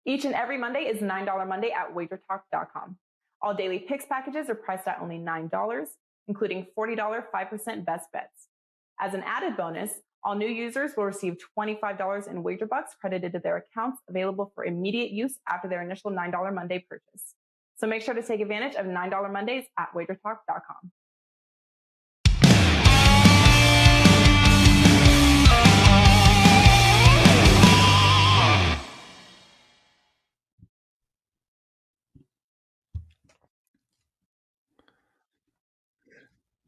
Each and every Monday is $9 Monday at WagerTalk.com. All daily picks packages are priced at only $9, including $40 5% best bets. As an added bonus, all new users will receive $25 in wager bucks credited to their accounts, available for immediate use after their initial $9 Monday purchase. So make sure to take advantage of $9 Mondays at WagerTalk.com.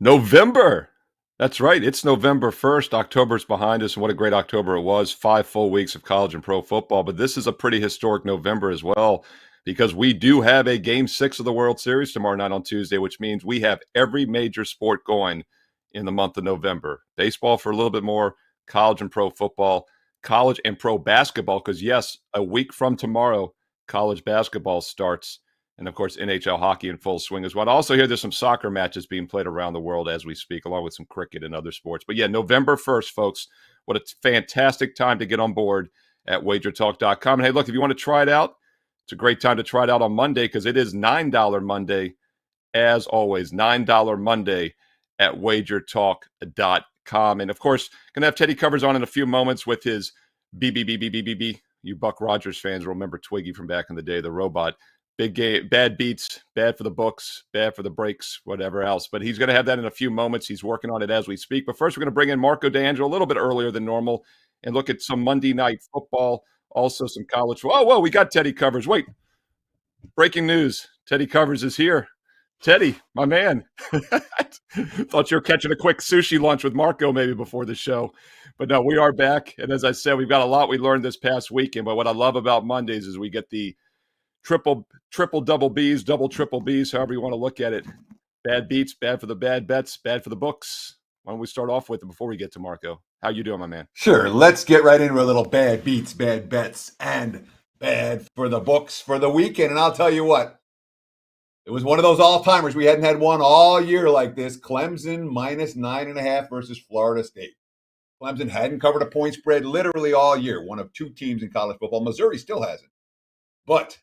November. That's right. It's November 1st. October's behind us, and what a great October it was. 5 full weeks of college and pro football. But this is a pretty historic November as well, because we do have a Game 6 of the World Series tomorrow night on Tuesday, which means we have every major sport going in the month of November. Baseball for a little bit more, college and pro football, college and pro basketball, because, yes, a week from tomorrow, college basketball starts. And, of course, NHL hockey in full swing as well. I also hear there's some soccer matches being played around the world as we speak, along with some cricket and other sports. But, yeah, November 1st, folks, what a fantastic time to get on board at WagerTalk.com. And, hey, look, if you want to try it out, it's a great time to try it out on Monday, because it is $9 Monday, as always, $9 Monday at WagerTalk.com. And, of course, going to have Teddy Covers on in a few moments with his BBBBBBB. You Buck Rogers fans remember Twiggy from back in the day, the robot. Big game, bad beats, bad for the books, bad for the breaks, whatever else. But he's going to have that in a few moments. He's working on it as we speak. But first, we're going to bring in Marco D'Angelo a little bit earlier than normal and look at some Monday night football, also some college. Whoa, we got Teddy Covers. Wait, breaking news. Teddy Covers is here. Teddy, my man. Thought you were catching a quick sushi lunch with Marco maybe before the show. But no, we are back. And as I said, we've got a lot we learned this past weekend. But what I love about Mondays is we get the triple double B's, double triple B's, however you want to look at it. Bad beats, bad for the bad bets, bad for the books. Why don't we start off with it before we get to Marco? How you doing, my man? Sure. Let's get right into a little bad beats, bad bets, and bad for the books for the weekend. And I'll tell you what, it was one of those all-timers. We hadn't had one all year like this. Clemson minus 9.5 versus Florida State. Clemson hadn't covered a point spread literally all year. One of two teams in college football. Missouri still hasn't. But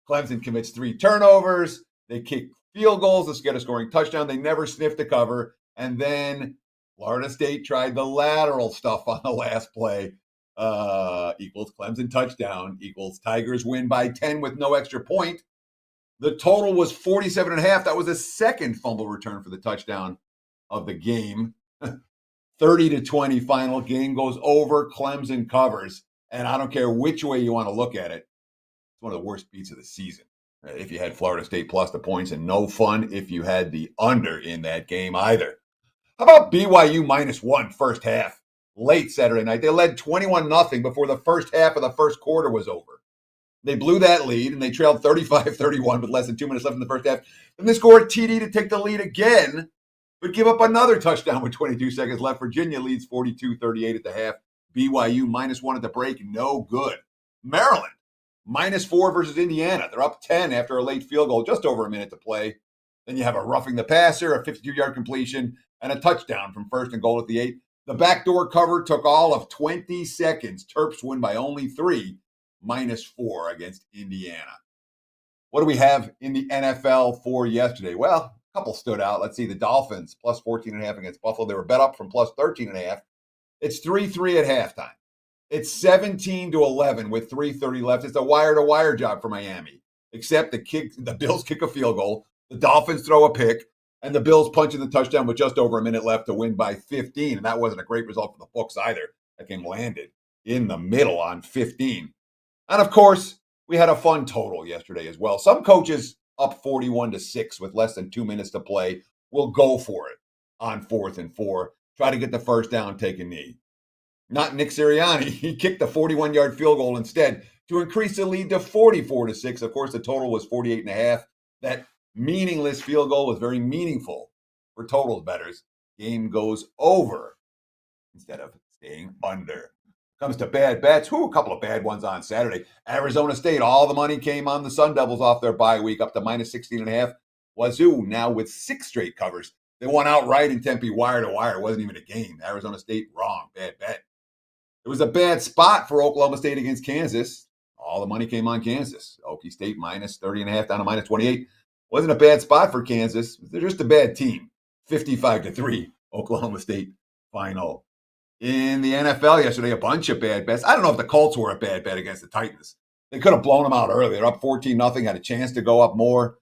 Clemson commits 3 turnovers. They kick field goals to get a scoring touchdown. They never sniffed a cover. And then Florida State tried the lateral stuff on the last play. Equals Clemson touchdown. Equals Tigers win by 10 with no extra point. The total was 47.5. That was the second fumble return for the touchdown of the game. 30-20 final. Game goes over. Clemson covers. And I don't care which way you want to look at it. It's one of the worst beats of the season. If you had Florida State plus the points, and no fun if you had the under in that game either. How about BYU minus 1 first half? Late Saturday night. They led 21-0 before the first half of the first quarter was over. They blew that lead, and they trailed 35-31 with less than 2 minutes left in the first half. Then they scored a TD to take the lead again, but give up another touchdown with 22 seconds left. Virginia leads 42-38 at the half. BYU minus 1 at the break. No good. Maryland minus 4 versus Indiana. They're up 10 after a late field goal, just over a minute to play. Then you have a roughing the passer, a 52-yard completion, and a touchdown from first and goal at the 8. The backdoor cover took all of 20 seconds. Terps win by only 3, minus 4 against Indiana. What do we have in the NFL for yesterday? Well, a couple stood out. Let's see. The Dolphins plus 14.5 against Buffalo. They were bet up from plus 13.5. It's 3-3 at halftime. It's 17-11 with 3:30 left. It's a wire-to-wire job for Miami, except the Bills kick a field goal, the Dolphins throw a pick, and the Bills punch in the touchdown with just over a minute left to win by 15. And that wasn't a great result for the books either. That game landed in the middle on 15. And, of course, we had a fun total yesterday as well. Some coaches up 41-6 with less than 2 minutes to play will go for it on 4th and 4. Try to get the first down, take a knee. Not Nick Sirianni. He kicked the 41-yard field goal instead to increase the lead to 44-6. Of course, the total was 48.5. That meaningless field goal was very meaningful for totals bettors. Game goes over instead of staying under. Comes to bad bets. A couple of bad ones on Saturday. Arizona State, all the money came on the Sun Devils off their bye week, up to minus 16.5. Wazoo now with 6 straight covers. They won outright in Tempe, wire to wire. It wasn't even a game. Arizona State, wrong. Bad bet. It was a bad spot for Oklahoma State against Kansas. all the money came on Kansas. Okie State minus 30.5 down to minus 28. Wasn't a bad spot for Kansas. They're just a bad team. 55-3, Oklahoma State final. In the NFL yesterday, a bunch of bad bets. I don't know if the Colts were a bad bet against the Titans. They could have blown them out early. They're up 14-0, had a chance to go up more.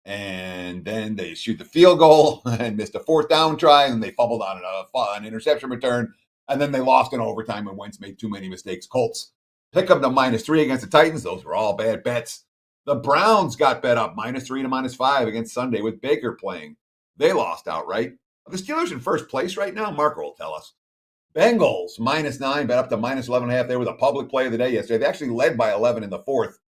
And then they shoot the field goal and missed a fourth down try, and they fumbled on an interception return. And then they lost in overtime and Wentz made too many mistakes. Colts pick them to -3 against the Titans. Those were all bad bets. The Browns got bet up -3 to -5 against Sunday with Baker playing. They lost outright. Are the Steelers in first place right now? Marco will tell us. Bengals -9, bet up to -11.5. They were the public play of the day yesterday. They actually led by 11 in the fourth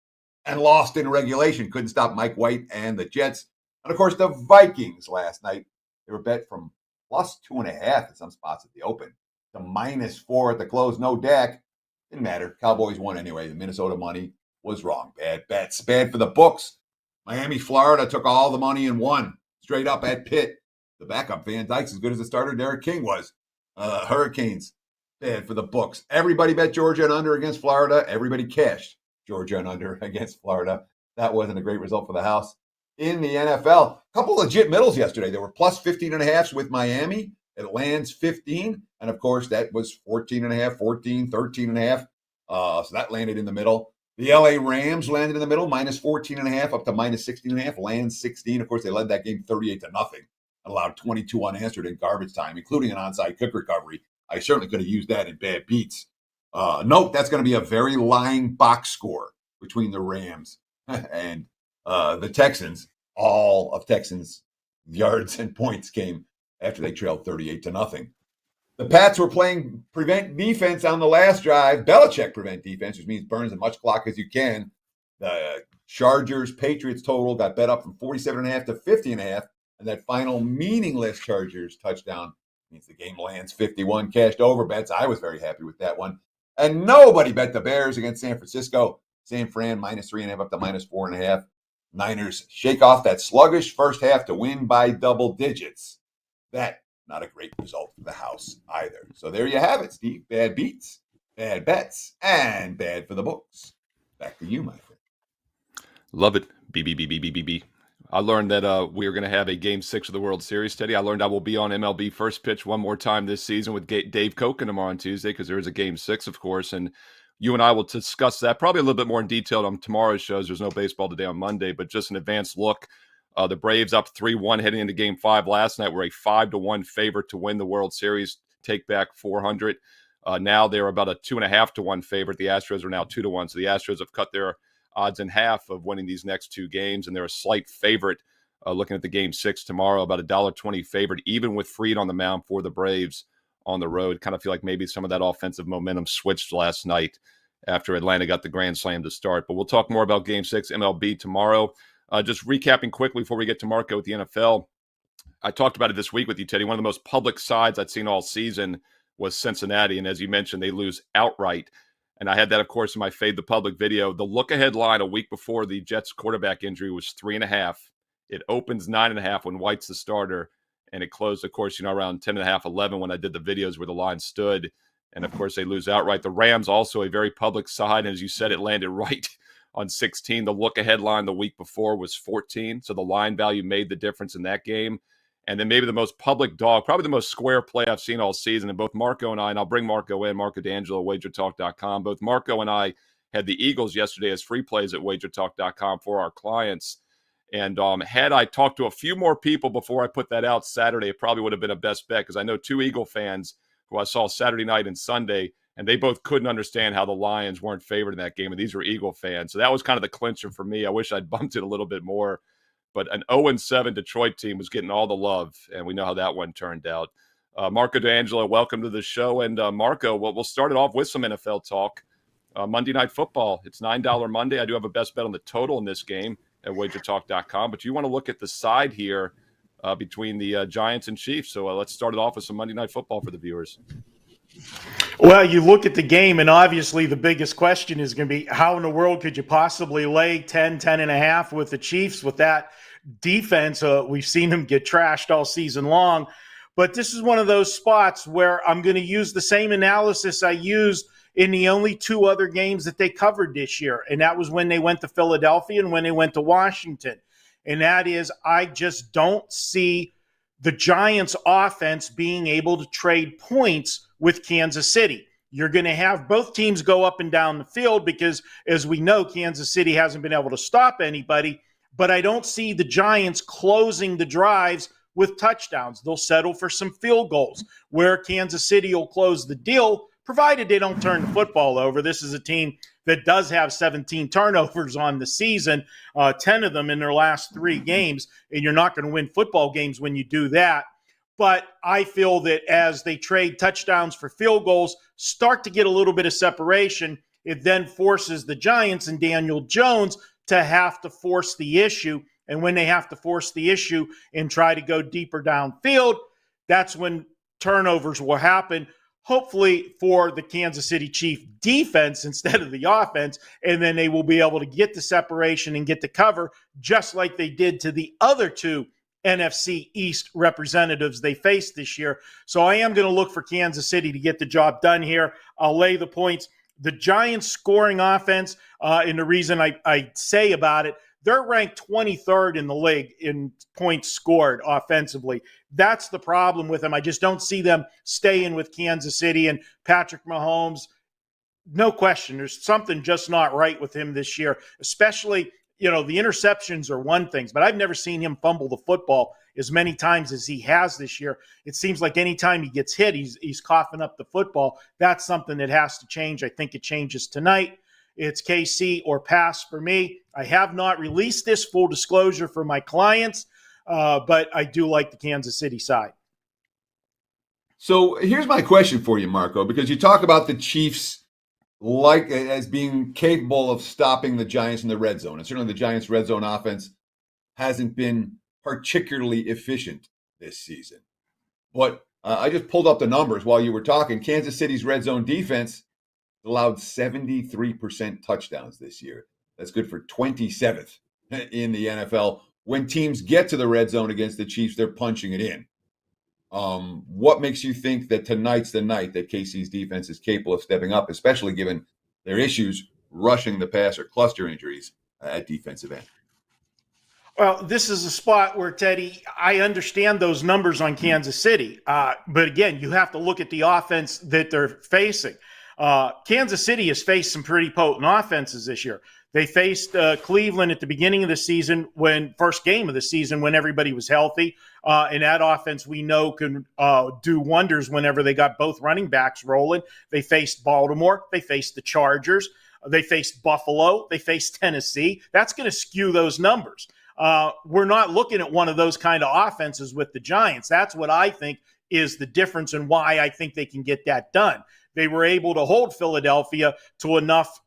and lost in regulation. Couldn't stop Mike White and the Jets. And, of course, the Vikings last night. They were bet from +2.5 in some spots at the open to -4 at the close. No Dak. Didn't matter. Cowboys won anyway. The Minnesota money was wrong. Bad bets. Bad for the books. Miami, Florida took all the money and won. Straight up at Pitt. The backup, Van Dyke's as good as the starter Derek King was. Hurricanes. Bad for the books. Everybody bet Georgia and under against Florida. Everybody cashed Georgia and under against Florida. That wasn't a great result for the house. In the NFL, a couple legit middles yesterday. There were +15.5s with Miami. It lands 15. And, of course, that was 14.5, 14, 13.5. So that landed in the middle. The LA Rams landed in the middle, -14.5 up to -16.5, lands 16. Of course, they led that game 38-0 and allowed 22 unanswered in garbage time, including an onside kick recovery. I certainly could have used that in bad beats. Note, that's going to be a very lying box score between the Rams and the Texans. All of Texans' yards and points came after they trailed 38-0. The Pats were playing prevent defense on the last drive. Belichick prevent defense, which means burn as much clock as you can. The Chargers-Patriots total got bet up from 47.5 to 50.5. And that final meaningless Chargers touchdown means the game lands 51. Cashed over bets. I was very happy with that one. And nobody bet the Bears against San Francisco. San Fran -3.5 up to -4.5. Niners shake off that sluggish first half to win by double digits. That not a great result for the house either. So there you have it, Steve. Bad beats, bad bets, and bad for the books. Back to you, my friend. Love it. B. I learned that we are going to have a Game 6 of the World Series, Teddy. I learned I will be on MLB First Pitch one more time this season with Dave Koken tomorrow on Tuesday because there is a Game 6, of course, and you and I will discuss that probably a little bit more in detail on tomorrow's shows. There's no baseball today on Monday, but just an advanced look. The Braves up 3-1 heading into Game 5 last night were a 5-1 favorite to win the World Series, take back 400. Now they're about a 2.5-1 favorite. The Astros are now 2-1, so the Astros have cut their odds in half of winning these next two games, and they're a slight favorite looking at the Game 6 tomorrow, about $1.20 favorite, even with Fried on the mound for the Braves on the road. Kind of feel like maybe some of that offensive momentum switched last night after Atlanta got the grand slam to start. But we'll talk more about Game 6 MLB tomorrow. Just recapping quickly before we get to Marco with the NFL. I talked about it this week with you, Teddy. One of the most public sides I'd seen all season was Cincinnati. And as you mentioned, they lose outright. And I had that, of course, in my Fade the Public video. The look-ahead line a week before the Jets quarterback injury was 3.5. It opens 9.5 when White's the starter. And it closed, of course, around 10.5, 11 when I did the videos where the line stood. And, of course, they lose outright. The Rams also a very public side. And as you said, it landed right on 16. The look-ahead line the week before was 14. So the line value made the difference in that game. And then maybe the most public dog, probably the most square play I've seen all season. And both Marco and I, and I'll bring Marco in, Marco D'Angelo, WagerTalk.com. Both Marco and I had the Eagles yesterday as free plays at WagerTalk.com for our clients. And had I talked to a few more people before I put that out Saturday, it probably would have been a best bet because I know two Eagle fans who I saw Saturday night and Sunday, and they both couldn't understand how the Lions weren't favored in that game. And these were Eagle fans. So that was kind of the clincher for me. I wish I'd bumped it a little bit more. But an 0-7 Detroit team was getting all the love, and we know how that one turned out. Marco D'Angelo, welcome to the show. And Marco, we'll start it off with some NFL talk. Monday Night Football, it's $9 Monday. I do have a best bet on the total in this game at WagerTalk.com. But you want to look at the side here between the Giants and Chiefs. So let's start it off with some Monday Night Football for the viewers. Well, you look at the game, and obviously the biggest question is going to be how in the world could you possibly lay 10.5 with the Chiefs with that defense? We've seen them get trashed all season long. But this is one of those spots where I'm going to use the same analysis I used in the only two other games that they covered this year, and that was when they went to Philadelphia and when they went to Washington. And that is, I just don't see the Giants offense being able to trade points with Kansas City. You're going to have both teams go up and down the field because, as we know, Kansas City hasn't been able to stop anybody, but I don't see the Giants closing the drives with touchdowns. They'll settle for some field goals where Kansas City will close the deal, provided they don't turn the football over. This is a team that does have 17 turnovers on the season, 10 of them in their last 3 games, and you're not going to win football games when you do that. But I feel that as they trade touchdowns for field goals, start to get a little bit of separation, it then forces the Giants and Daniel Jones to have to force the issue. And when they have to force the issue and try to go deeper downfield, that's when turnovers will happen, hopefully for the Kansas City Chiefs defense instead of the offense. And then they will be able to get the separation and get the cover, just like they did to the other 2 NFC East representatives they faced this year. So I am going to look for Kansas City to get the job done here. I'll lay the points. The Giants scoring offense, and the reason I say about it, they're ranked 23rd in the league in points scored offensively. That's the problem with them. I just don't see them staying with Kansas City and Patrick Mahomes. No question, there's something just not right with him this year, especially, the interceptions are one thing, but I've never seen him fumble the football as many times as he has this year. It seems like anytime he gets hit, he's coughing up the football. That's something that has to change. I think it changes tonight. It's KC or pass for me. I have not released this full disclosure for my clients, but I do like the Kansas City side. So here's my question for you, Marco, because you talk about the Chiefs as being capable of stopping the Giants in the red zone. And certainly the Giants' red zone offense hasn't been particularly efficient this season. But I just pulled up the numbers while you were talking. Kansas City's red zone defense allowed 73% touchdowns this year. That's good for 27th in the NFL. When teams get to the red zone against the Chiefs, they're punching it in. What makes you think that tonight's the night that KC's defense is capable of stepping up, especially given their issues rushing the passer, cluster injuries at defensive end? Well, this is a spot where, Teddy, I understand those numbers on Kansas City. But again, you have to look at the offense that they're facing. Kansas City has faced some pretty potent offenses this year. They faced Cleveland at the beginning of the season, first game of the season, when everybody was healthy. And that offense we know can do wonders whenever they got both running backs rolling. They faced Baltimore. They faced the Chargers. They faced Buffalo. They faced Tennessee. That's going to skew those numbers. We're not looking at one of those kind of offenses with the Giants. That's what I think is the difference and why I think they can get that done. They were able to hold Philadelphia to enough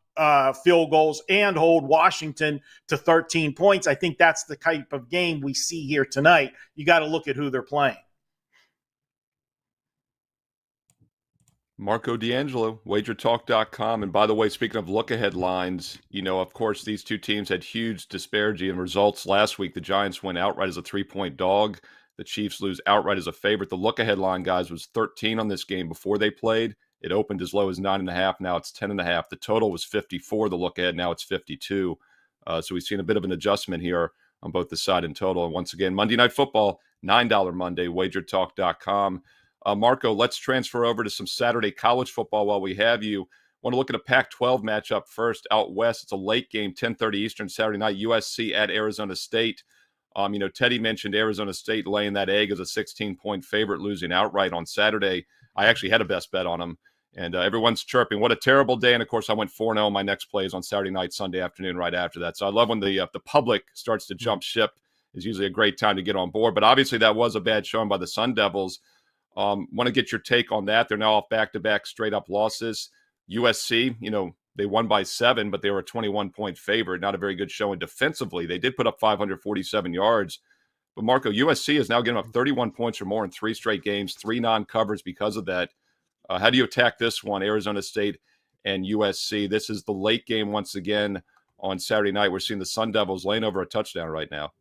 field goals and hold Washington to 13 points. I think that's the type of game we see here tonight. You got to look at who they're playing. Marco D'Angelo, WagerTalk.com. And by the way, speaking of look-ahead lines, of course, these two teams had huge disparity in results last week. The Giants went outright as a 3-point dog. The Chiefs lose outright as a favorite. The look-ahead line, guys, was 13 on this game before they played. It opened as low as 9.5. Now it's 10.5. The total was 54. The look ahead. Now it's 52. So we've seen a bit of an adjustment here on both the side and total. And once again, Monday Night Football, $9 Monday, WagerTalk.com. Marco, let's transfer over to some Saturday college football while we have you. Want to look at a Pac-12 matchup first out west. It's a late game, 10:30 Eastern Saturday night, USC at Arizona State. Teddy mentioned Arizona State laying that egg as a 16-point favorite, losing outright on Saturday. I actually had a best bet on them. And everyone's chirping, what a terrible day. And, of course, I went 4-0. My next play is on Saturday night, Sunday afternoon right after that. So I love when the public starts to jump ship. Is usually a great time to get on board. But obviously that was a bad showing by the Sun Devils. Want to get your take on that. They're now off back-to-back straight-up losses. USC, they won by 7, but they were a 21-point favorite. Not a very good showing defensively. They did put up 547 yards. But, Marco, USC is now getting up 31 points or more in 3 straight games, 3 non-covers because of that. How do you attack this one, Arizona State and USC? This is the late game once again on Saturday night. We're seeing the Sun Devils laying over a touchdown right now.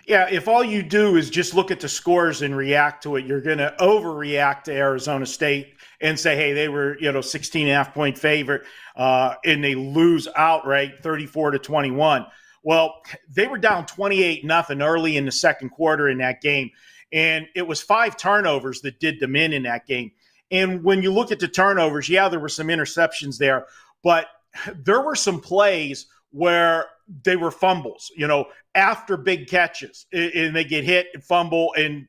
Yeah, if all you do is just look at the scores and react to it, you're going to overreact to Arizona State and say, hey, they were, 16.5-point favorite, and they lose outright 34-21. Well, they were down 28-0 early in the second quarter in that game, and it was 5 turnovers that did them in that game. And when you look at the turnovers, yeah, there were some interceptions there, but there were some plays where they were fumbles, after big catches, and they get hit and fumble and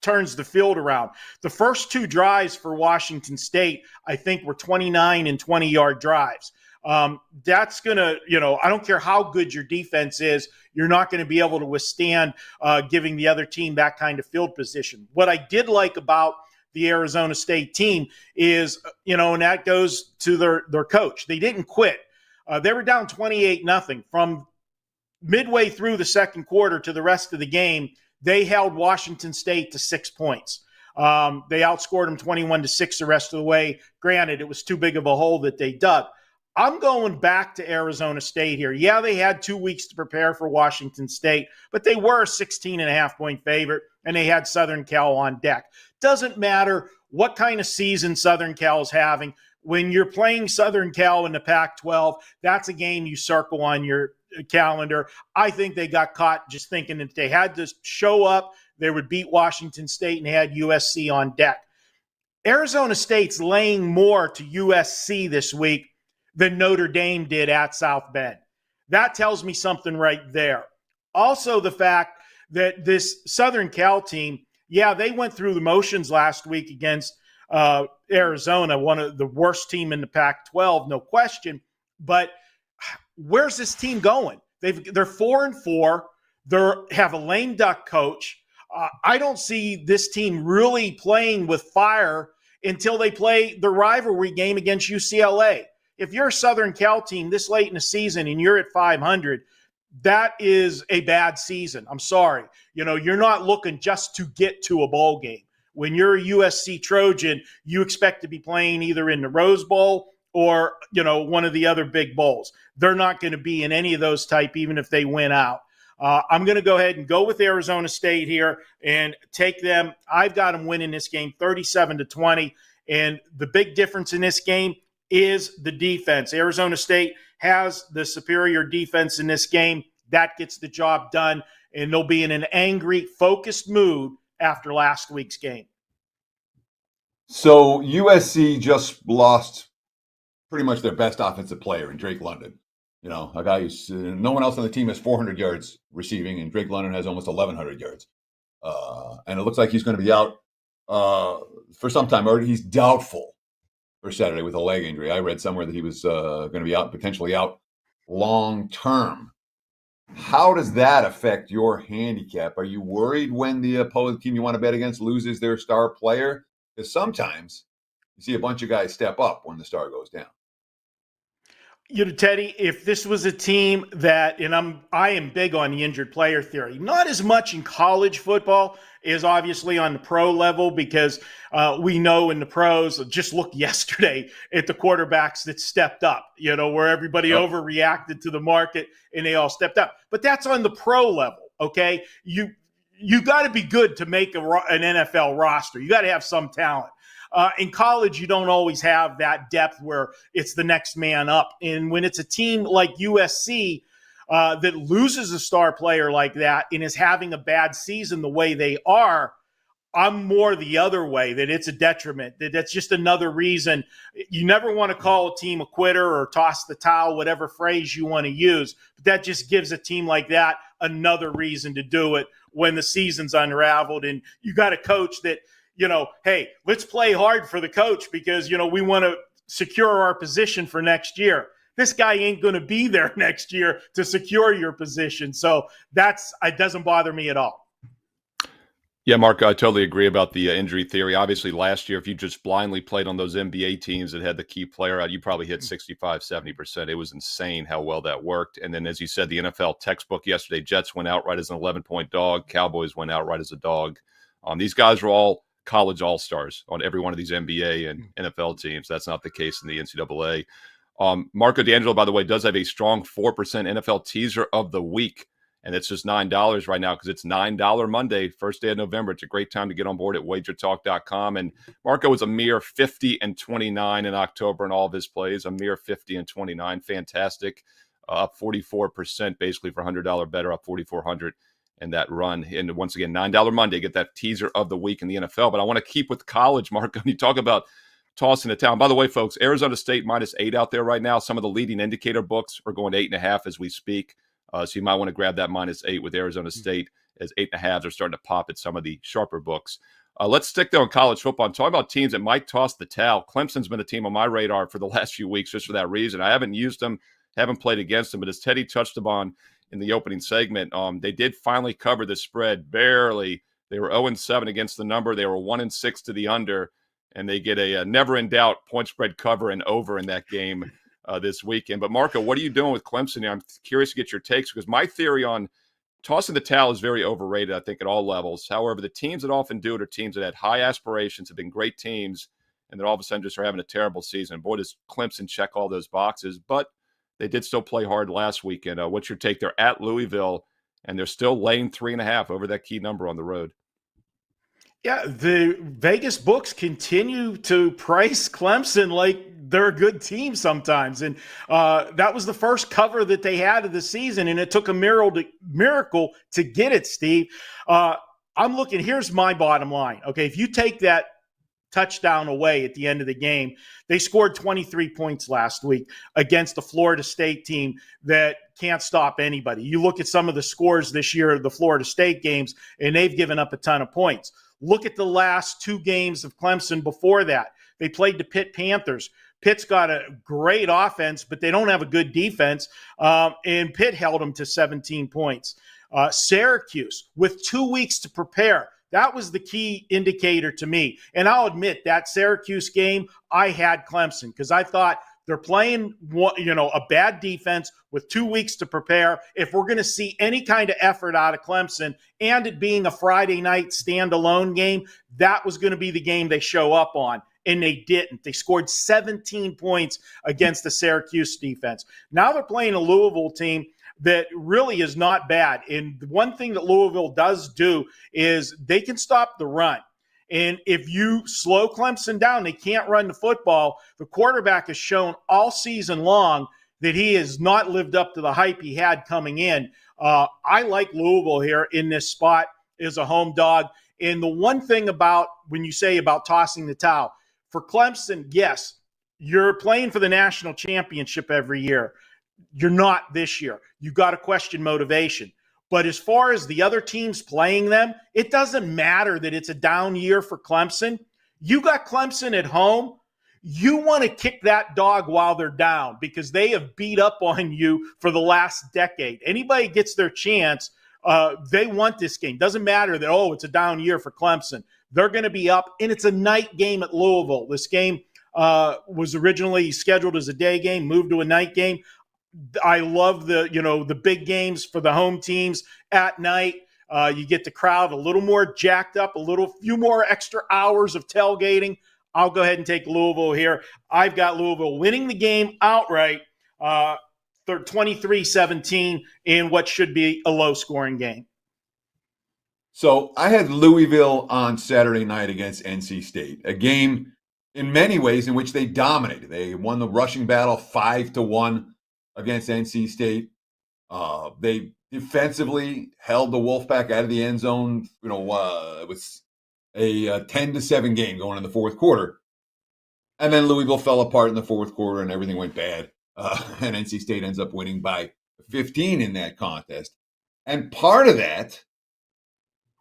turns the field around. The first 2 drives for Washington State, I think, were 29 and 20-yard drives. That's going to, I don't care how good your defense is, you're not going to be able to withstand giving the other team that kind of field position. What I did like about the Arizona State team is, and that goes to their coach. They didn't quit. They were down 28-0 from midway through the second quarter to the rest of the game. They held Washington State to 6 points. They outscored them 21-6 the rest of the way. Granted, it was too big of a hole that they dug. I'm going back to Arizona State here. Yeah, they had 2 weeks to prepare for Washington State, but they were a 16.5-point favorite, and they had Southern Cal on deck. Doesn't matter what kind of season Southern Cal is having. When you're playing Southern Cal in the Pac-12, that's a game you circle on your calendar. I think they got caught just thinking that they had to show up, they would beat Washington State, and they had USC on deck. Arizona State's laying more to USC this week than Notre Dame did at South Bend. That tells me something right there. Also, the fact that this Southern Cal team, yeah, they went through the motions last week against Arizona, one of the worst team in the Pac-12, no question. But where's this team going? They're 4-4. They have a lame duck coach. I don't see this team really playing with fire until they play the rivalry game against UCLA. If you're a Southern Cal team this late in the season and you're at 500, that is a bad season. I'm sorry. You're not looking just to get to a bowl game. When you're a USC Trojan, you expect to be playing either in the Rose Bowl or, one of the other big bowls. They're not going to be in any of those type, even if they win out. I'm going to go ahead and go with Arizona State here and take them. I've got them winning this game 37-20. And the big difference in this game is the defense. Arizona State has the superior defense in this game. That gets the job done, and they'll be in an angry, focused mood after last week's game. So USC just lost pretty much their best offensive player in Drake London. A guy who's no one else on the team has 400 yards receiving, and Drake London has almost 1,100 yards. And it looks like he's going to be out for some time. Or he's doubtful for Saturday with a leg injury. I read somewhere that he was going to be out, potentially out long term. How does that affect your handicap? Are you worried when the opposing team you want to bet against loses their star player? Because sometimes you see a bunch of guys step up when the star goes down. Teddy, if this was a team that, and I am big on the injured player theory, not as much in college football as obviously on the pro level, because we know in the pros, just look yesterday at the quarterbacks that stepped up, where everybody overreacted to the market and they all stepped up. But that's on the pro level, okay? You got to be good to make an NFL roster. You got to have some talent. In college, you don't always have that depth where it's the next man up. And when it's a team like USC that loses a star player like that and is having a bad season the way they are, I'm more the other way, that it's a detriment, that's just another reason. You never want to call a team a quitter or toss the towel, whatever phrase you want to use. But that just gives a team like that another reason to do it when the season's unraveled. And you got a coach that, hey, let's play hard for the coach because, we want to secure our position for next year. This guy ain't going to be there next year to secure your position. So it doesn't bother me at all. Yeah, Mark, I totally agree about the injury theory. Obviously, last year, if you just blindly played on those NBA teams that had the key player out, you probably hit 65, 70%. It was insane how well that worked. And then, as you said, the NFL textbook yesterday, Jets went outright as an 11-point dog. Cowboys went outright as a dog. These guys were all college all-stars on every one of these NBA and NFL teams. That's not the case in the NCAA. Marco D'Angelo, by the way, does have a strong 4% NFL teaser of the week. And it's just $9 right now because it's $9 Monday, first day of November. It's a great time to get on board at WagerTalk.com. And Marco was a mere 50-29 in October in all of his plays, a mere 50-29. Fantastic. Up 44% basically for $100 better, up 4,400 in that run. And once again, $9 Monday, get that teaser of the week in the NFL. But I want to keep with college, Marco. You talk about tossing the town. By the way, folks, Arizona State -8 out there right now. Some of the leading indicator books are going to 8.5 as we speak. So you might want to grab that -8 with Arizona State, as 8.5s are starting to pop at some of the sharper books. Let's stick there on college football and talk about teams that might toss the towel. Clemson's been a team on my radar for the last few weeks just for that reason. I haven't used them, haven't played against them, but as Teddy touched upon in the opening segment, they did finally cover the spread, barely. They were 0-7 against the number. They were 1-6 to the under, and they get a never-in-doubt point spread cover and over in that game this weekend. But, Marco, what are you doing with Clemson? I'm curious to get your takes because my theory on tossing the towel is very overrated, I think, at all levels. However, the teams that often do it are teams that had high aspirations, have been great teams, and then all of a sudden just are having a terrible season. Boy, does Clemson check all those boxes. But they did still play hard last weekend. What's your take? They're at Louisville, and they're still laying 3.5 over that key number on the road. Yeah, the Vegas books continue to price Clemson like they're a good team sometimes. And that was the first cover that they had of the season, and it took a miracle to get it, Steve. I'm looking, here's my bottom line. Okay, if you take that touchdown away at the end of the game, they scored 23 points last week against the Florida State team that can't stop anybody. You look at some of the scores this year of the Florida State games, and they've given up a ton of points. Look at the last 2 games of Clemson before that. They played the Pitt Panthers. Pitt's got a great offense, but they don't have a good defense, and Pitt held them to 17 points. Syracuse, with 2 weeks to prepare, that was the key indicator to me. And I'll admit that Syracuse game, I had Clemson because I thought they're playing, a bad defense with 2 weeks to prepare. If we're going to see any kind of effort out of Clemson, and it being a Friday night standalone game, that was going to be the game they show up on. And they didn't. They scored 17 points against the Syracuse defense. Now they're playing a Louisville team that really is not bad. And the one thing that Louisville does do is they can stop the run. And if you slow Clemson down, they can't run the football. The quarterback has shown all season long that he has not lived up to the hype he had coming in. I like Louisville here in this spot as a home dog. And the one thing about when you say about tossing the towel, for Clemson, yes, you're playing for the national championship every year. You're not this year. You got to question motivation. But as far as the other teams playing them, it doesn't matter that it's a down year for Clemson. You got Clemson at home. You want to kick that dog while they're down because they have beat up on you for the last decade. Anybody gets their chance, they want this game. Doesn't matter that, it's a down year for Clemson. They're going to be up, and it's a night game at Louisville. This game was originally scheduled as a day game, moved to a night game. I love the big games for the home teams at night. You get the crowd a little more jacked up, few more extra hours of tailgating. I'll go ahead and take Louisville here. I've got Louisville winning the game outright, 23-17 in what should be a low-scoring game. So I had Louisville on Saturday night against NC State, a game in many ways in which they dominated. They won the rushing battle 5-1 against NC State. They defensively held the Wolfpack out of the end zone. It was a 10-7 game going in the fourth quarter. And then Louisville fell apart in the fourth quarter and everything went bad. And NC State ends up winning by 15 in that contest. And part of that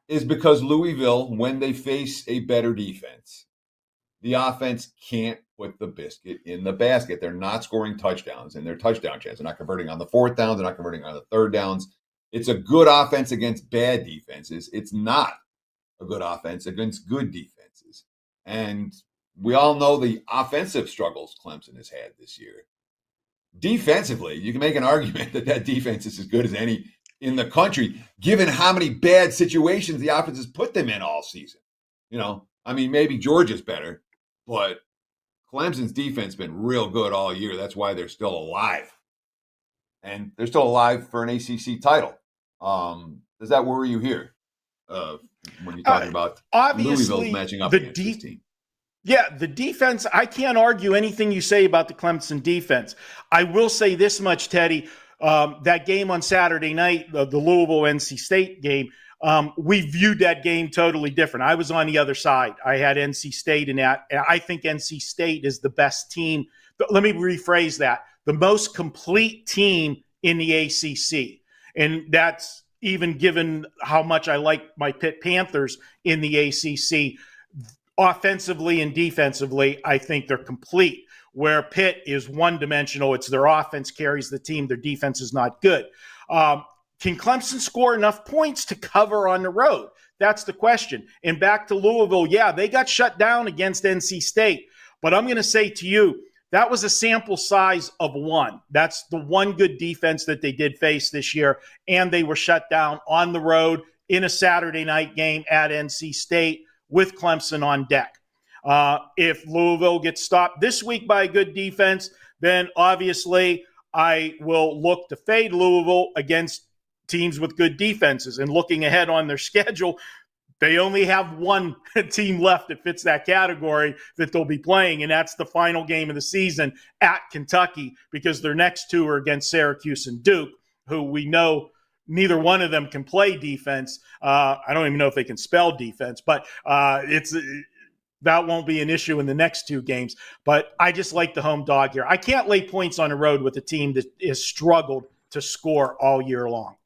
is because Louisville, when they face a better defense, the offense can't put the biscuit in the basket. They're not scoring touchdowns in their touchdown chance. They're not converting on the fourth downs. They're not converting on the third downs. It's a good offense against bad defenses. It's not a good offense against good defenses. And we all know the offensive struggles Clemson has had this year. Defensively, you can make an argument that defense is as good as any in the country, given how many bad situations the offense has put them in all season. Maybe Georgia's better, but Clemson's defense has been real good all year. That's why they're still alive. And they're still alive for an ACC title. Does that worry you here when you're talking about Louisville's matching up against this team? Yeah, the defense, I can't argue anything you say about the Clemson defense. I will say this much, Teddy. That game on Saturday night, the Louisville-NC State game, we viewed that game totally different. I was on the other side. I had NC State in that. And I think NC State is the best team. Let me rephrase that. The most complete team in the ACC. And that's even given how much I like my Pitt Panthers in the ACC. Offensively and defensively, I think they're complete. Where Pitt is one-dimensional, it's their offense carries the team, their defense is not good. Can Clemson score enough points to cover on the road? That's the question. And back to Louisville, yeah, they got shut down against NC State. But I'm going to say to you, that was a sample size of one. That's the one good defense that they did face this year, and they were shut down on the road in a Saturday night game at NC State with Clemson on deck. If Louisville gets stopped this week by a good defense, then obviously I will look to fade Louisville against teams with good defenses. And looking ahead on their schedule, they only have one team left that fits that category that they'll be playing, and that's the final game of the season at Kentucky, because their next two are against Syracuse and Duke, who we know neither one of them can play defense. I don't even know if they can spell defense, but that won't be an issue in the next two games. But I just like the home dog here. I can't lay points on the road with a team that has struggled to score all year long.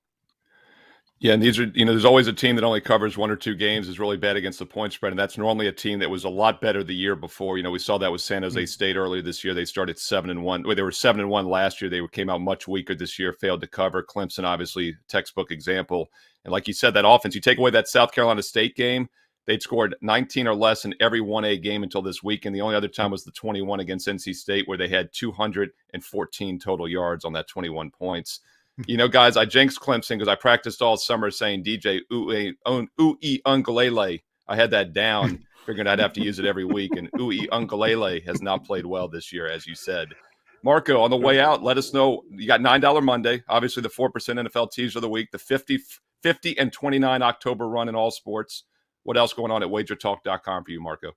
Yeah, and these are, there's always a team that only covers one or two games is really bad against the point spread, and that's normally a team that was a lot better the year before. We saw that with San Jose State earlier this year. They started 7-1. They were 7-1 last year. They came out much weaker this year, failed to cover. Clemson, obviously, textbook example. And like you said, that offense, you take away that South Carolina State game, they'd scored 19 or less in every 1A game until this week, and the only other time was the 21 against NC State, where they had 214 total yards on that 21 points. Guys, I jinxed Clemson because I practiced all summer saying DJ Ui Ungalele. I had that down, figuring I'd have to use it every week, and Ui Ungalele has not played well this year, as you said. Marco, on the way out, let us know. You got $9 Monday, obviously the 4% NFL teaser of the week, the 50 and 29 October run in all sports. What else going on at WagerTalk.com for you, Marco?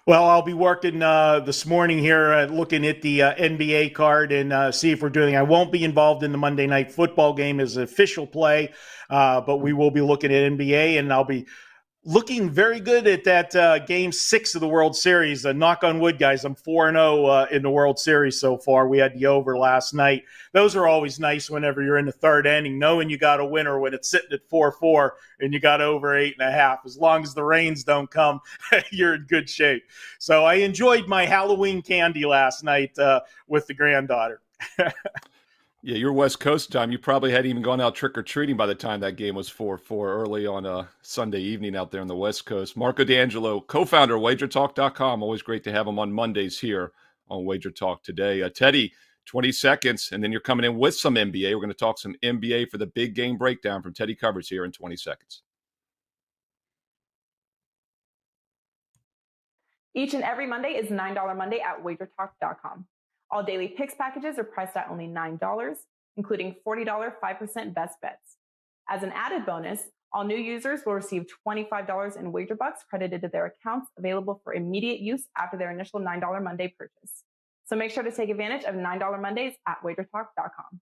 Well, I'll be working this morning here looking at the NBA card and see if we're doing. I won't be involved in the Monday Night Football game as an official play, but we will be looking at NBA, and I'll be looking very good at that Game 6 of the World Series. Knock on wood, guys. I'm 4-0 in the World Series so far. We had the over last night. Those are always nice whenever you're in the third inning, knowing you got a winner when it's sitting at 4-4 and you got over 8.5. As long as the rains don't come, you're in good shape. So I enjoyed my Halloween candy last night with the granddaughter. Yeah, your West Coast time, you probably hadn't even gone out trick-or-treating by the time that game was 4-4 early on a Sunday evening out there on the West Coast. Marco D'Angelo, co-founder of WagerTalk.com. Always great to have him on Mondays here on Wager Talk Today. Teddy, 20 seconds, and then you're coming in with some NBA. We're going to talk some NBA for the big game breakdown from Teddy Covers here in 20 seconds. Each and every Monday is $9 Monday at WagerTalk.com. All daily picks packages are priced at only $9, including $40 5% best bets. As an added bonus, all new users will receive $25 in wager bucks credited to their accounts, available for immediate use after their initial $9 Monday purchase. So make sure to take advantage of $9 Mondays at WagerTalk.com.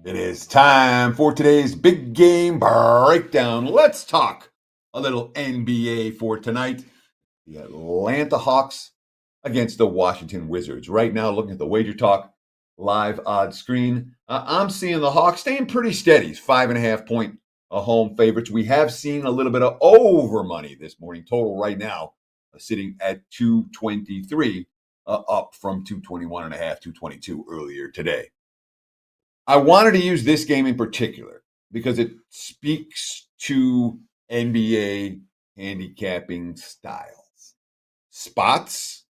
It is time for today's big game breakdown. Let's talk a little NBA for tonight. The Atlanta Hawks against the Washington Wizards. Right now, looking at the Wager Talk live odds screen, I'm seeing the Hawks staying pretty steady. 5.5 point home favorites. We have seen a little bit of over money this morning. Total right now sitting at 223, up from 221.5, 222 earlier today. I wanted to use this game in particular because it speaks to NBA handicapping styles, spots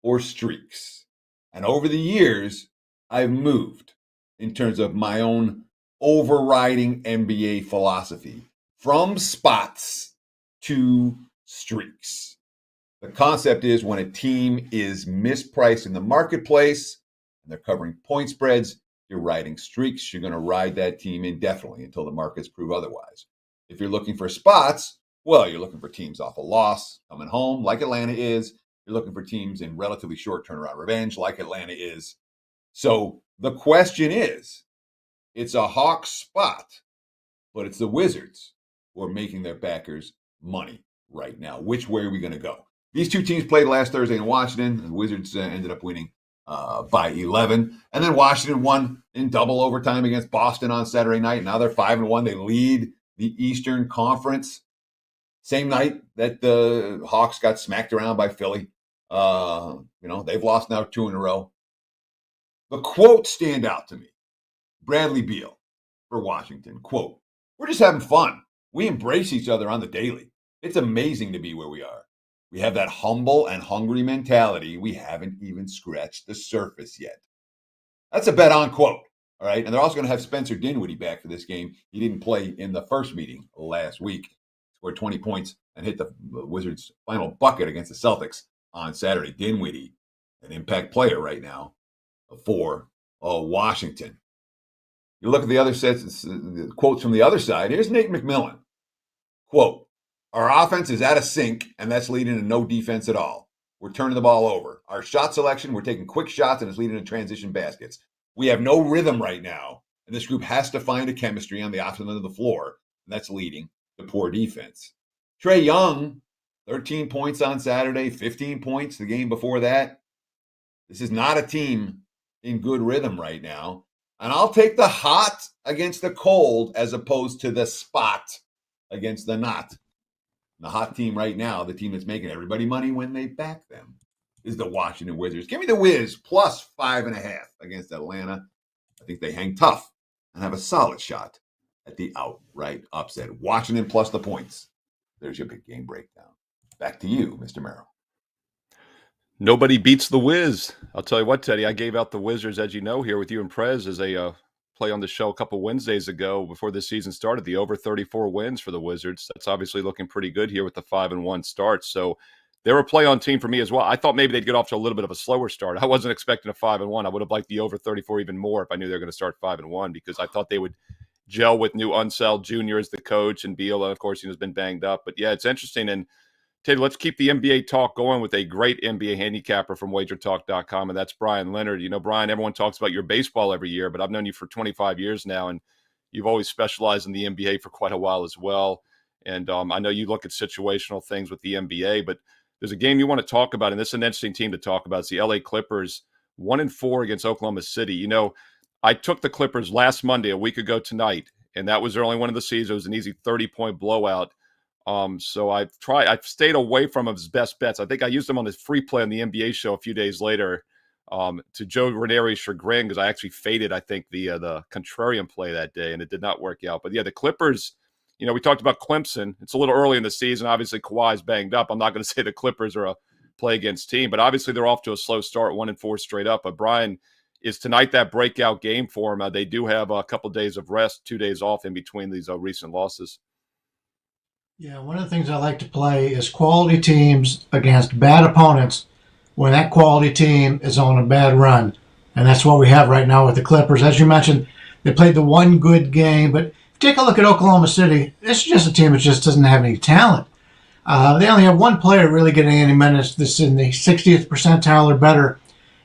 or streaks. And over the years, I've moved in terms of my own overriding NBA philosophy: from spots to streaks. The concept is when a team is mispriced in the marketplace and they're covering point spreads, you're riding streaks. You're going to ride that team indefinitely until the markets prove otherwise. If you're looking for spots, well, you're looking for teams off a loss, coming home, like Atlanta is. You're looking for teams in relatively short turnaround revenge, like Atlanta is. So the question is, it's a Hawks spot, but it's the Wizards who are making their backers money right now. Which way are we going to go? These two teams played last Thursday in Washington. The Wizards ended up winning by 11. And then Washington won in double overtime against Boston on Saturday night. Now they're 5-1. They lead the Eastern Conference. Same night that the Hawks got smacked around by Philly. They've lost now 2 in a row. The quotes stand out to me. Bradley Beal for Washington, quote, "We're just having fun. We embrace each other on the daily. It's amazing to be where we are. We have that humble and hungry mentality. We haven't even scratched the surface yet." That's a bet on quote. All right. And they're also going to have Spencer Dinwiddie back for this game. He didn't play in the first meeting last week. Scored 20 points and hit the Wizards' final bucket against the Celtics on Saturday. Dinwiddie, an impact player right now for Washington. You look at the other sets, the quotes from the other side. Here's Nate McMillan. Quote, "Our offense is out of sync, and that's leading to no defense at all. We're turning the ball over. Our shot selection, we're taking quick shots, and it's leading to transition baskets. We have no rhythm right now, and this group has to find a chemistry on the opposite end of the floor, and that's leading to poor defense." Trae Young, 13 points on Saturday, 15 points the game before that. This is not a team in good rhythm right now. And I'll take the hot against the cold as opposed to the spot against the not. The hot team right now, the team that's making everybody money when they back them, is the Washington Wizards. Give me the Wiz plus 5.5 against Atlanta. I think they hang tough and have a solid shot at the outright upset. Washington plus the points. There's your big game breakdown. Back to you, Mr. Merrill. Nobody beats the Wiz. I'll tell you what, Teddy, I gave out the Wizards, as you know, here with you and Prez as a play on the show a couple Wednesdays ago before the season started, the over 34 wins for the Wizards. That's obviously looking pretty good here with the 5-1 start. So they're a play on team for me as well. I thought maybe they'd get off to a little bit of a slower start. I wasn't expecting a 5-1. I would have liked the over 34 even more if I knew they were going to start 5-1 because I thought they would gel with new Unseld Jr. as the coach and Beal, of course, has been banged up. But yeah, it's interesting. And Teddy, let's keep the NBA talk going with a great NBA handicapper from WagerTalk.com, and that's Bryan Leonard. You know, Bryan, everyone talks about your baseball every year, but I've known you for 25 years now, and you've always specialized in the NBA for quite a while as well. And I know you look at situational things with the NBA, but there's a game you want to talk about, and this is an interesting team to talk about. It's the LA Clippers, 1-4 against Oklahoma City. You know, I took the Clippers last Monday, a week ago tonight, and that was their only one of the season. It was an easy 30-point blowout. So I've stayed away from his best bets. I think I used him on his free play on the NBA show a few days later to Joe Ranieri's chagrin because I actually faded, I think, the contrarian play that day, and it did not work out. But yeah, the Clippers, you know, we talked about Clemson. It's a little early in the season. Obviously, Kawhi's banged up. I'm not going to say the Clippers are a play against team, but obviously they're off to a slow start, 1-4 straight up. But Bryan, is tonight that breakout game for them? They do have a couple days of rest, 2 days off in between these recent losses. Yeah, one of the things I like to play is quality teams against bad opponents when that quality team is on a bad run. And that's what we have right now with the Clippers. As you mentioned, they played the one good game, but if you take a look at Oklahoma City, this is just a team that just doesn't have any talent. They only have one player really getting any minutes that's in the 60th percentile or better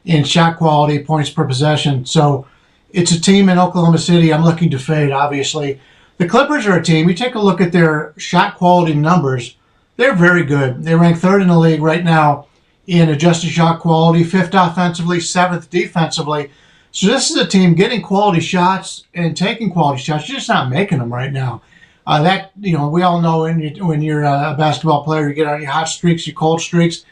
in shot quality, points per possession. So it's a team in Oklahoma City I'm looking to fade, obviously. The Clippers are a team, you take a look at their shot quality numbers, they're very good. They rank third in the league right now in adjusted shot quality, fifth offensively, seventh defensively. So this is a team getting quality shots and taking quality shots, just not making them right now. We all know when you're a basketball player, you get on your hot streaks, your cold streaks.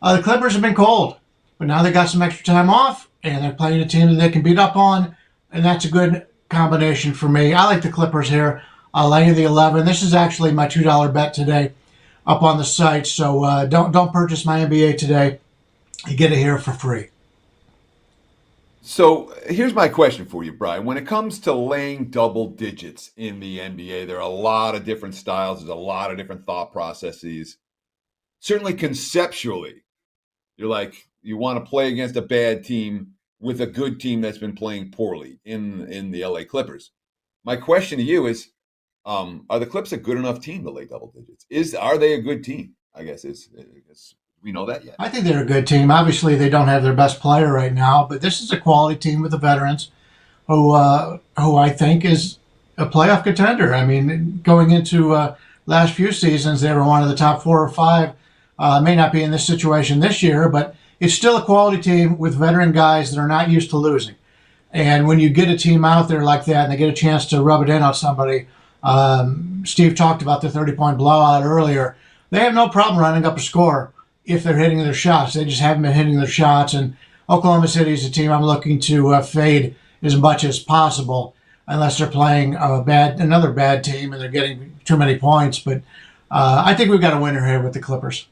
The Clippers have been cold, but now they got some extra time off, and they're playing a team that they can beat up on, and that's a good combination for me. I like the Clippers here. I'll lay the 11. This is actually my $2 bet today up on the site. So don't purchase my NBA today. You get it here for free. So here's my question for you, Brian. When it comes to laying double digits in the NBA, there are a lot of different styles. There's a lot of different thought processes. Certainly conceptually, you're like, you want to play against a bad team with a good team that's been playing poorly in the LA Clippers. My question to you is, are the Clips a good enough team to lay double digits? Are they a good team? I guess we know that yet. I think they're a good team. Obviously, they don't have their best player right now, but this is a quality team with the veterans who I think is a playoff contender. I mean, going into last few seasons, they were one of the top 4 or 5. May not be in this situation this year, but it's still a quality team with veteran guys that are not used to losing. And when you get a team out there like that and they get a chance to rub it in on somebody, Steve talked about the 30-point blowout earlier. They have no problem running up a score if they're hitting their shots. They just haven't been hitting their shots. And Oklahoma City is a team I'm looking to fade as much as possible, unless they're playing another bad team and they're getting too many points. But I think we've got a winner here with the Clippers.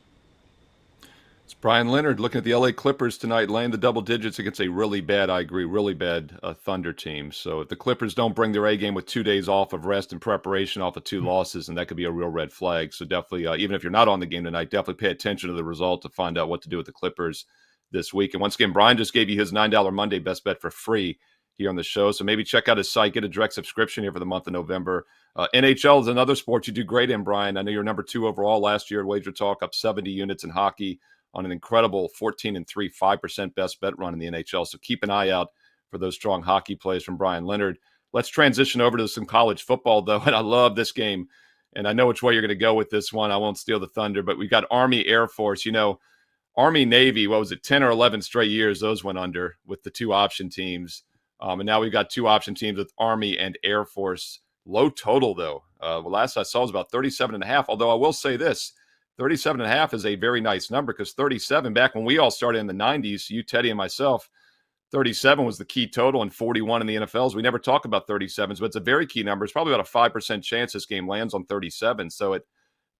It's Bryan Leonard looking at the LA Clippers tonight, laying the double digits against a really bad Thunder team. So if the Clippers don't bring their A game with 2 days off of rest and preparation off of 2 losses, and that could be a real red flag. So definitely, even if you're not on the game tonight, definitely pay attention to the result to find out what to do with the Clippers this week. And once again, Brian just gave you his $9 Monday best bet for free here on the show. So maybe check out his site, get a direct subscription here for the month of November. NHL is another sport you do great in, Brian. I know you're number 2 overall last year at WagerTalk, up 70 units in hockey on an incredible 14-3, 5% best bet run in the NHL. So keep an eye out for those strong hockey plays from Bryan Leonard. Let's transition over to some college football, though, and I love this game. And I know which way you're going to go with this one. I won't steal the thunder, but we got Army Air Force. You know, Army Navy, 10 or 11 straight years those went under with the 2 option teams. And now we've got 2 option teams with Army and Air Force. Low total, though. Last I saw was about 37.5, although I will say this. 37.5 is a very nice number because 37, back when we all started in the 90s, you, Teddy, and myself, 37 was the key total and 41 in the NFLs. We never talk about 37s, but it's a very key number. It's probably about a 5% chance this game lands on 37. So at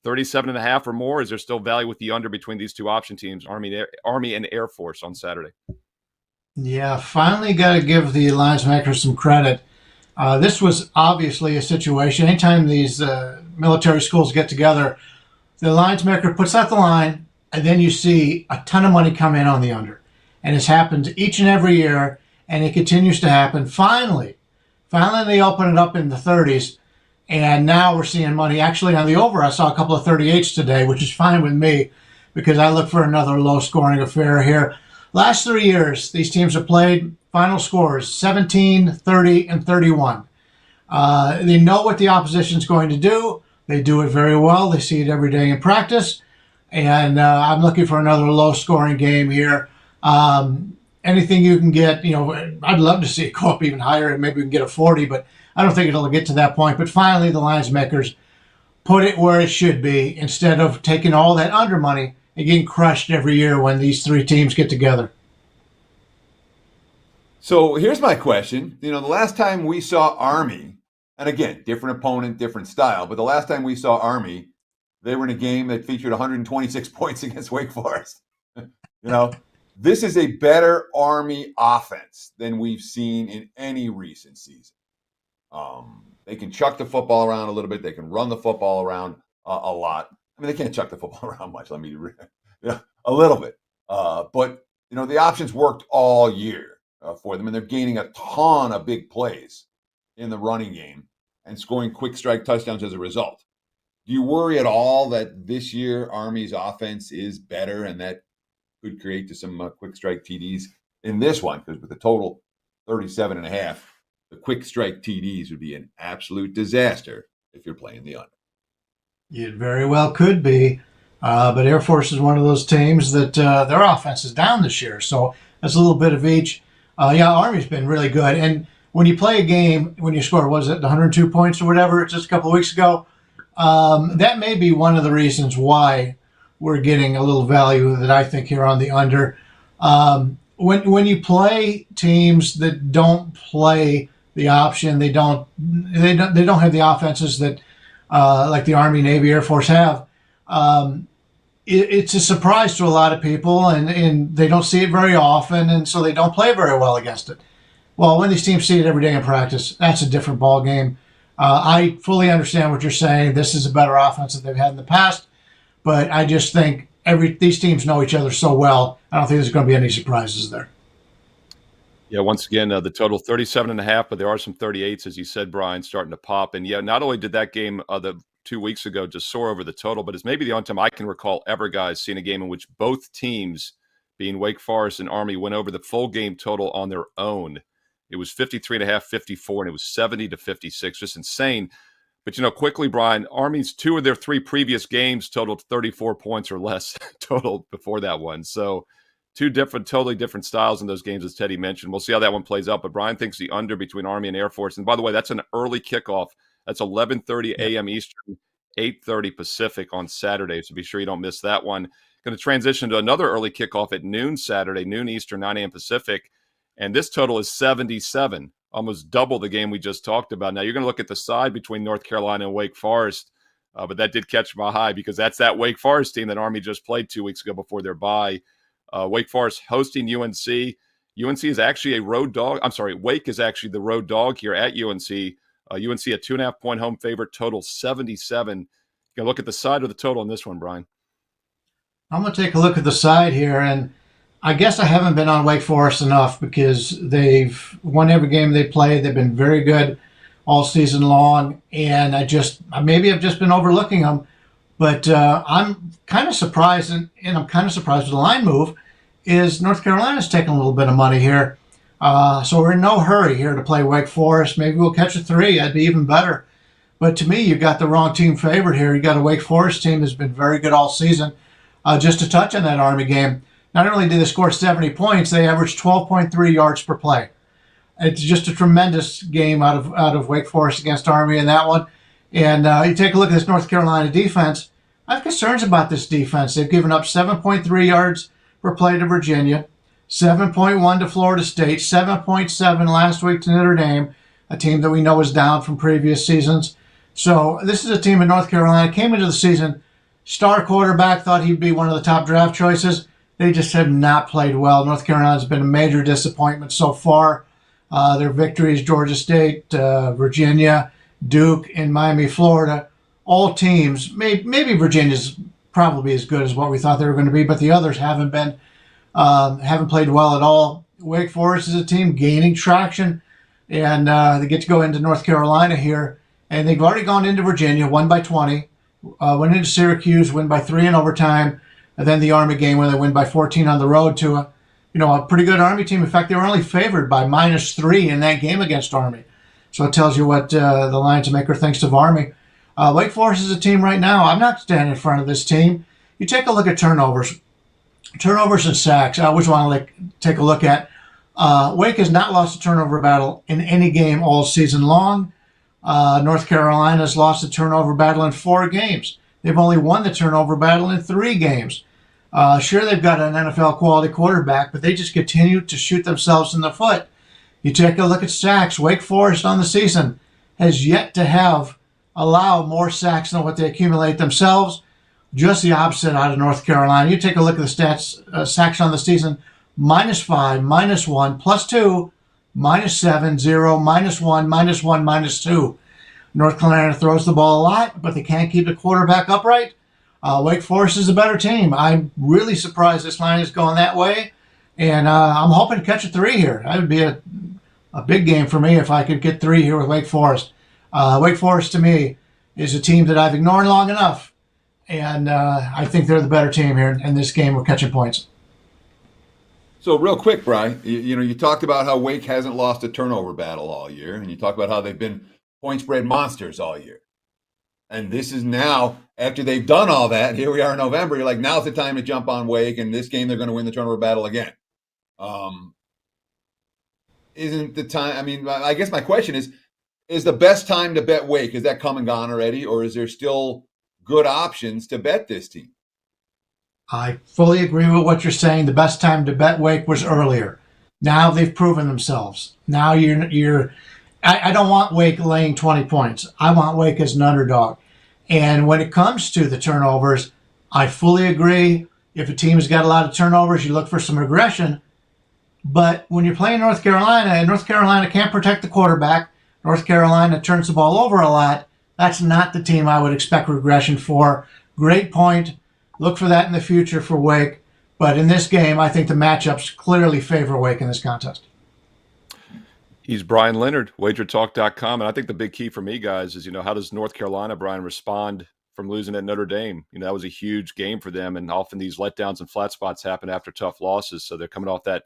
37.5 or more, is there still value with the under between these 2 option teams, Army and Air Force on Saturday? Yeah, finally got to give the lines makers some credit. This was obviously a situation. Anytime these military schools get together, the lines maker puts out the line, and then you see a ton of money come in on the under. And it's happened each and every year, and it continues to happen. Finally, they open it up in the 30s, and now we're seeing money. Actually, on the over, I saw a couple of 38s today, which is fine with me because I look for another low-scoring affair here. Last 3 years, these teams have played final scores 17, 30, and 31. They know what the opposition's going to do. They do it very well. They see it every day in practice. And I'm looking for another low-scoring game here. Anything you can get, I'd love to see it go up even higher and maybe we can get a 40, but I don't think it'll get to that point. But finally, the lines makers put it where it should be instead of taking all that under money and getting crushed every year when these 3 teams get together. So here's my question. The last time we saw Army, and again, different opponent, different style, but the last time we saw Army, they were in a game that featured 126 points against Wake Forest. This is a better Army offense than we've seen in any recent season. They can chuck the football around a little bit. They can run the football around a lot. I mean, they can't chuck the football around much. A little bit. But the options worked all year for them, and they're gaining a ton of big plays in the running game and scoring quick strike touchdowns as a result. Do you worry at all that this year Army's offense is better and that could create to some quick strike TDs in this one? Because with the total 37.5, the quick strike TDs would be an absolute disaster if you're playing the under. It very well could be. But Air Force is one of those teams that their offense is down this year. So that's a little bit of each. Army's been really good. And when you play a game, when you score, 102 points or whatever, just a couple of weeks ago, that may be one of the reasons why we're getting a little value that I think here on the under. When you play teams that don't play the option, they don't have the offenses that like the Army, Navy, Air Force have. it's a surprise to a lot of people, and they don't see it very often, and so they don't play very well against it. Well, when these teams see it every day in practice, that's a different ball game. I fully understand what you're saying. This is a better offense than they've had in the past, but I just think these teams know each other so well. I don't think there's going to be any surprises there. Yeah, once again, the total 37.5, but there are some 38s, as you said, Brian, starting to pop. And yeah, not only did that game the 2 weeks ago just soar over the total, but it's maybe the only time I can recall ever, guys, seeing a game in which both teams, being Wake Forest and Army, went over the full game total on their own. It was 53.5, 54, and it was 70-56, just insane. But, quickly, Brian, Army's 2 of their 3 previous games totaled 34 points or less total before that one. So 2 totally different styles in those games, as Teddy mentioned. We'll see how that one plays out. But Brian thinks the under between Army and Air Force. And by the way, that's an early kickoff. That's 11:30 a.m. Eastern, 8:30 Pacific on Saturday. So be sure you don't miss that one. Going to transition to another early kickoff at noon Saturday, noon Eastern, 9 a.m. Pacific. And this total is 77, almost double the game we just talked about. Now, you're going to look at the side between North Carolina and Wake Forest, but that did catch my eye because that's that Wake Forest team that Army just played 2 weeks ago before their bye. Wake Forest hosting UNC. UNC is actually a road dog. I'm sorry, Wake is actually the road dog here at UNC. UNC a 2.5-point home favorite, total 77. You can look at the side of the total on this one, Brian. I'm going to take a look at the side here, and I guess I haven't been on Wake Forest enough because they've won every game they played. They've been very good all season long, and I've just been overlooking them. But I'm kind of surprised, and I'm kind of surprised with the line move, is North Carolina's taking a little bit of money here. So we're in no hurry here to play Wake Forest. Maybe we'll catch a 3. That'd be even better. But to me, you've got the wrong team favored here. You've got a Wake Forest team that's been very good all season. Just to touch on that Army game, not only did they score 70 points, they averaged 12.3 yards per play. It's just a tremendous game out of Wake Forest against Army in that one. And you take a look at this North Carolina defense. I have concerns about this defense. They've given up 7.3 yards per play to Virginia, 7.1 to Florida State, 7.7 last week to Notre Dame, a team that we know is down from previous seasons. So this is a team in North Carolina, came into the season, star quarterback, thought he'd be one of the top draft choices. They just have not played well. North Carolina's been a major disappointment so far. Their victories, Georgia State, Virginia, Duke, and Miami, Florida, all teams, maybe Virginia's probably as good as what we thought they were going to be, but the others haven't played well at all. Wake Forest is a team gaining traction, and they get to go into North Carolina here, and they've already gone into Virginia, won by 20, went into Syracuse, win by 3 in overtime, and then the Army game where they win by 14 on the road to a pretty good Army team. In fact, they were only favored by -3 in that game against Army. So it tells you what the lines maker thinks of Army. Wake Forest is a team right now. I'm not standing in front of this team. You take a look at turnovers and sacks. Which one I'll take a look at. Wake has not lost a turnover battle in any game all season long. North Carolina's lost a turnover battle in 4 games. They've only won the turnover battle in 3 games. Sure, they've got an NFL quality quarterback, but they just continue to shoot themselves in the foot. You take a look at sacks. Wake Forest on the season has yet to allow more sacks than what they accumulate themselves. Just the opposite out of North Carolina. You take a look at the stats, sacks on the season, -5, -1, +2, -7, 0, -1, -1, -2. North Carolina throws the ball a lot, but they can't keep the quarterback upright. Wake Forest is a better team. I'm really surprised this line is going that way, and I'm hoping to catch a 3 here. That would be a big game for me if I could get 3 here with Wake Forest. Wake Forest, to me, is a team that I've ignored long enough, and I think they're the better team here in this game with catching points. So real quick, Brian, you talked about how Wake hasn't lost a turnover battle all year, and you talked about how they've been point spread monsters all year. And this is now, after they've done all that, here we are in November, you're like, now's the time to jump on Wake, and this game they're going to win the turnover battle again. Isn't the time, I guess my question is the best time to bet Wake, is that come and gone already, or is there still good options to bet this team? I fully agree with what you're saying. The best time to bet Wake was earlier. Now they've proven themselves. Now I don't want Wake laying 20 points. I want Wake as an underdog. And when it comes to the turnovers, I fully agree. If a team has got a lot of turnovers, you look for some regression. But when you're playing North Carolina, and North Carolina can't protect the quarterback, North Carolina turns the ball over a lot, that's not the team I would expect regression for. Great point. Look for that in the future for Wake. But in this game, I think the matchups clearly favor Wake in this contest. He's Bryan Leonard, WagerTalk.com. And I think the big key for me, guys, is, how does North Carolina, Brian, respond from losing at Notre Dame? That was a huge game for them. And often these letdowns and flat spots happen after tough losses. So they're coming off that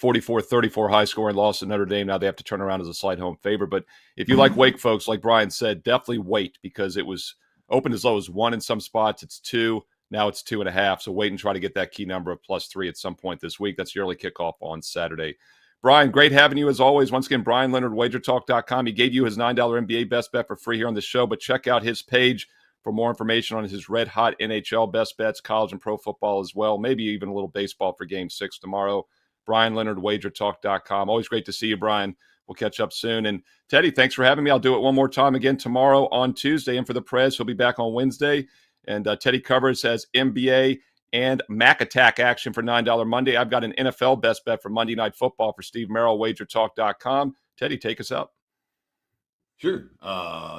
44-34 high-scoring loss at Notre Dame. Now they have to turn around as a slight home favorite. But if you like Wake, folks, like Brian said, definitely wait, because it was opened as low as 1 in some spots. It's 2. Now it's 2.5. So wait and try to get that key number of +3 at some point this week. That's the early kickoff on Saturday. Brian, great having you as always. Once again, Bryan Leonard, WagerTalk.com. He gave you his $9 NBA best bet for free here on the show, but check out his page for more information on his red-hot NHL best bets, college and pro football as well, maybe even a little baseball for Game 6 tomorrow. Bryan Leonard, WagerTalk.com. Always great to see you, Brian. We'll catch up soon. And Teddy, thanks for having me. I'll do it one more time again tomorrow on Tuesday. And for the Prez, he'll be back on Wednesday. And Teddy covers has NBA and Mac Attack action for $9 Monday. I've got an NFL best bet for Monday Night Football for Steve Merrill, WagerTalk.com. Teddy, take us out. Sure.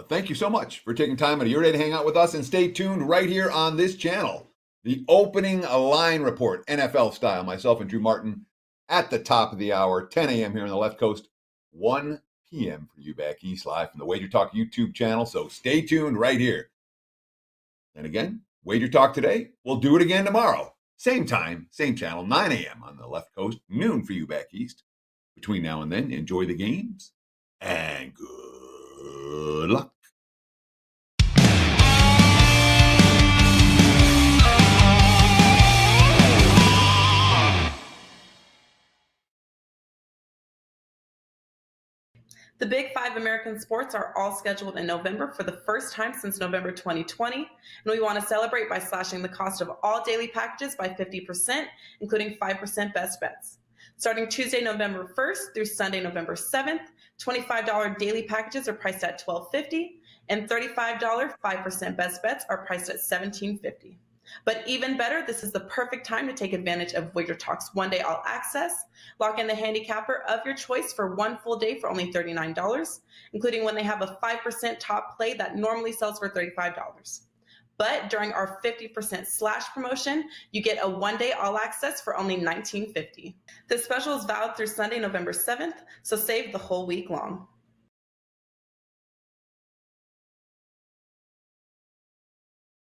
Thank you so much for taking time out of your day to hang out with us, and stay tuned right here on this channel. The opening line report, NFL style, myself and Drew Martin at the top of the hour, 10 a.m. here on the left coast, 1 p.m. for you back east, live from the Wager Talk YouTube channel. So stay tuned right here. And again, Wager Talk today. We'll do it again tomorrow. Same time, same channel, 9 a.m. on the left coast, noon for you back east. Between now and then, enjoy the games and good luck. The Big Five American sports are all scheduled in November for the first time since November 2020, and we want to celebrate by slashing the cost of all daily packages by 50%, including 5% best bets. Starting Tuesday, November 1st through Sunday, November 7th, $25 daily packages are priced at $12.50, and $35 5% best bets are priced at $17.50. But even better, this is the perfect time to take advantage of Wager Talk's one-day all access. Lock in the handicapper of your choice for one full day for only $39, including when they have a 5% top play that normally sells for $35. But during our 50% slash promotion, you get a one-day all access for only $19.50. This special is valid through Sunday, November 7th, so save the whole week long.